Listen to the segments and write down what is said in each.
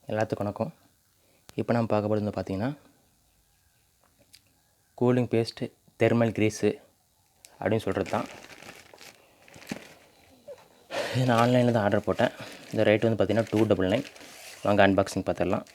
எல்லாத்துக்கும் வணக்கம். இப்போ நம்ம பார்க்க போகிறது பார்த்திங்கன்னா கூலிங் பேஸ்ட்டு தெர்மல் கிரீஸு அப்படின்னு சொல்கிறது தான். இது நான் ஆன்லைனில் தான் ஆர்டர் போட்டேன். இந்த ரேட் வந்து பார்த்திங்கன்னா 299. வாங்க அன்பாக்சிங் பார்த்துடலாம்.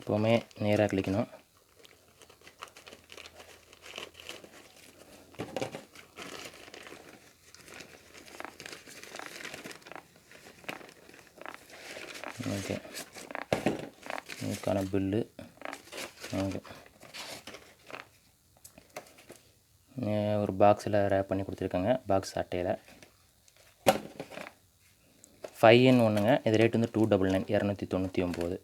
எப்போவுமே நேராக கிளிக்கணும். ஓகே, இதுக்கான பில்லு. ஓகே, ஒரு பாக்ஸில் ரேப் பண்ணி கொடுத்துருக்காங்க. பாக்ஸ் அட்டையில் 5 in 1ங்க. இது ரேட் வந்து 299, 299.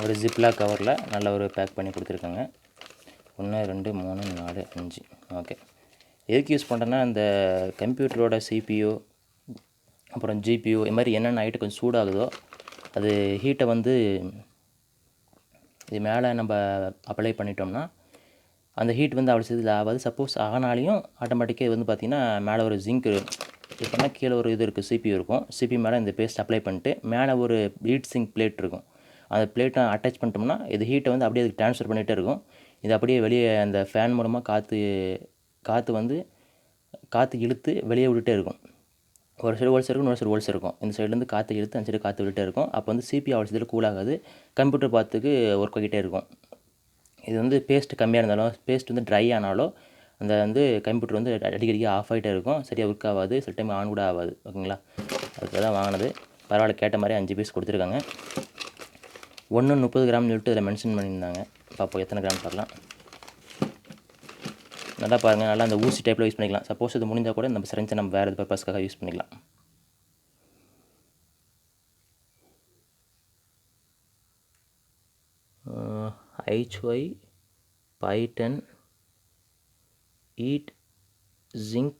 ஒரு ஜிப்லாக் கவரில் நல்ல ஒரு பேக் பண்ணி கொடுத்துருக்காங்க. 1 2 3 4 5. ஓகே, எதுக்கு யூஸ் பண்ணுறேன்னா, இந்த கம்ப்யூட்டரோட CPU அப்புறம் GPU இது மாதிரி என்னென்ன ஐட்டம் கொஞ்சம் சூடாகுதோ அது ஹீட்டை வந்து இது மேலே நம்ம அப்ளை பண்ணிட்டோம்னா அந்த ஹீட் வந்து அவ்வளோ சீக்கிரம் ஆகாது. சப்போஸ் ஆனாலையும் ஆட்டோமேட்டிக்காக இது வந்து பார்த்திங்கன்னா மேலே ஒரு ஜிங்க் இப்போனா கீழே ஒரு இது இருக்குது, CPU இருக்கும். CPU மேலே இந்த பேஸ்ட் அப்ளை பண்ணிட்டு மேலே ஒரு ஹீட் சிங்க் பிளேட் இருக்கும். அந்த பிளேட்டை அட்டாச் பண்ணிட்டோம்னா இது ஹீட்டை வந்து அப்படியே அதுக்கு ட்ரான்ஸ்ஃபர் பண்ணிகிட்டே இருக்கும். இது அப்படியே வெளியே அந்த ஃபேன் மூலமாக காற்று இழுத்து வெளியே விட்டுட்டே இருக்கும். ஒரு சைடு ஹோல்ஸ் இருக்கும், இன்னொரு சைடு ஹோல்ஸ் இருக்கும். இந்த சைட்லேருந்து காற்று இழுத்து அந்த சைடு காற்று விட்டுட்டே இருக்கும். அப்போ வந்து CPU அவ்வளோ சைடில் கூல் ஆகாது, கம்ப்யூட்டர் பார்த்துக்கு ஒர்க் ஆகிட்டே இருக்கும். இது வந்து பேஸ்ட் கம்மியாக இருந்தாலும், பேஸ்ட் வந்து ட்ரை ஆனாலோ அந்த வந்து கம்ப்யூட்டர் வந்து அடிக்கடி ஆஃப் ஆகிட்டே இருக்கும், சரியாக ஒர்க் ஆகாது, சில டைம் ஆன் கூட ஆகாது. ஓகேங்களா, அதுக்கு தான் வாங்கினது. பரவாயில்ல, கேட்ட மாதிரி 5 பீஸ் கொடுத்துருக்காங்க. 1 30 கிராம்னு சொல்லிட்டு இதில் மென்ஷன் பண்ணியிருந்தாங்க. பார்ப்போம் எத்தனை கிராம் பார்க்கலாம். நல்லா பாருங்கள், நல்லா அந்த ஊசி டைப்பில் யூஸ் பண்ணிக்கலாம். சப்போஸ் இது முடிஞ்சால் கூட நம்ம சிரிஞ்சை நம்ம வேறு எது பர்பஸ்க்காக யூஸ் பண்ணிக்கலாம். HY Python Heat Zinc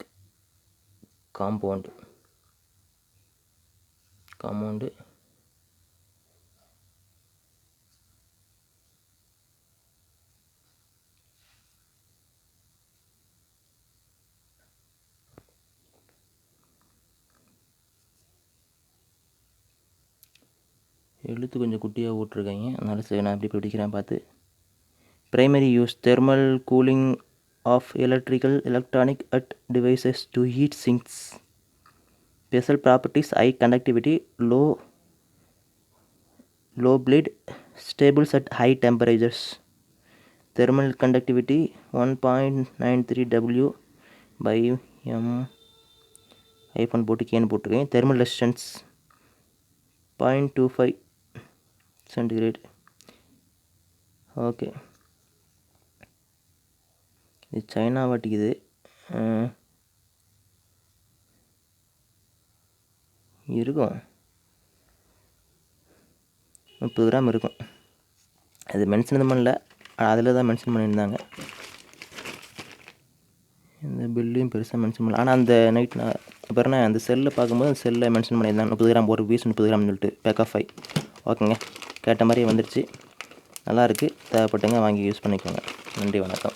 Compound எழுத்து கொஞ்சம் குட்டியாக போட்டிருக்காங்க, அதனால சரி நான் எப்படி படிக்கிறேன் பார்த்து. Primary use thermal cooling of electronic at devices to heat sinks. Special properties: high conductivity, low bleed, stables at high temperatures. Thermal conductivity 1.93 W by M hyphen போட்டு கேன்னு போட்டிருக்கேன். Thermal resistance 0.25 centigrade. ஓகே, இது China வாட்டிக்குது. இருக்கும் 30 gram இருக்கும். அது mention எதுவும் பண்ணல, அதில் தான் மென்ஷன் பண்ணியிருந்தாங்க. இந்த பில்லையும் பெருசாக மென்ஷன் பண்ணல, ஆனால் அந்த நைட் நான் அப்புறம் அந்த செல்லில் பார்க்கும்போது அந்த செல்லில் மென்ஷன் பண்ணியிருந்தாங்க 30 கிராம் ஒரு பீஸ் 30 கிராம்னு சொல்லிட்டு பேக் ஆஃப் 5. ஓகேங்க, கேட்ட மாதிரியே வந்துடுச்சு, நல்லாயிருக்கு. தேவைப்பட்டுங்க வாங்கி யூஸ் பண்ணிக்கோங்க. நன்றி, வணக்கம்.